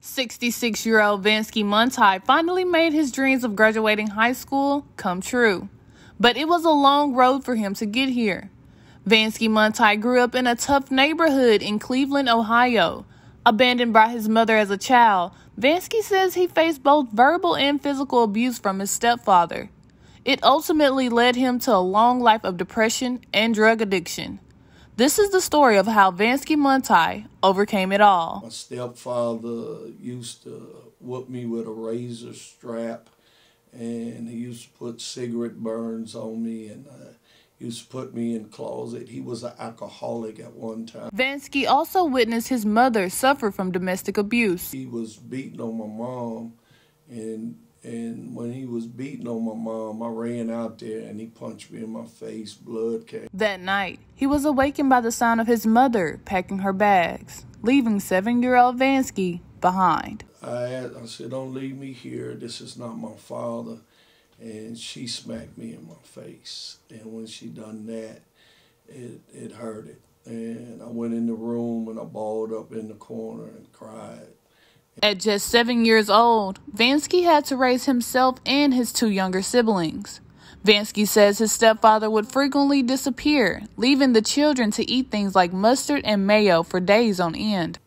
66-year-old Vanskie Montaie finally made his dreams of graduating high school come true. But it was a long road for him to get here. Vanskie Montaie grew up in a tough neighborhood in Cleveland, Ohio. Abandoned by his mother as a child, Vanskie says he faced both verbal and physical abuse from his stepfather. It ultimately led him to a long life of depression and drug addiction. This is the story of how Vanskie Montaie overcame it all. My stepfather used to whip me with a razor strap, and he used to put cigarette burns on me, and used to put me in the closet. He was an alcoholic at one time. Vanskie also witnessed his mother suffer from domestic abuse. He was beating on my mom, and when he was beating on my mom, I ran out there and he punched me in my face. Blood came. That night, he was awakened by the sound of his mother packing her bags, leaving 7-year-old Vanskie behind. I said, "Don't leave me here. This is not my father." And she smacked me in my face. And when she done that, it hurted. And I went in the room and I balled up in the corner and cried. At just 7 years old, Vanskie had to raise himself and his 2 younger siblings. Vanskie says his stepfather would frequently disappear, leaving the children to eat things like mustard and mayo for days on end.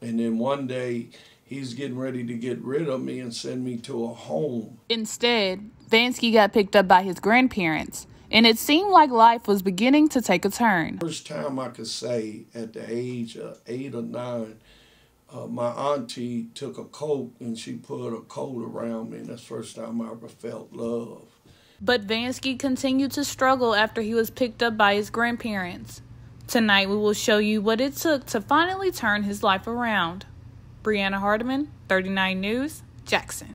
And then one day, he's getting ready to get rid of me and send me to a home. Instead, Vanskie got picked up by his grandparents, and it seemed like life was beginning to take a turn. First time I could say, at the age of 8 or 9, my auntie took a coat and she put a coat around me, and that's the first time I ever felt love. But Vanskie continued to struggle after he was picked up by his grandparents. Tonight we will show you what it took to finally turn his life around. Brianna Hardiman, 39 News, Jackson.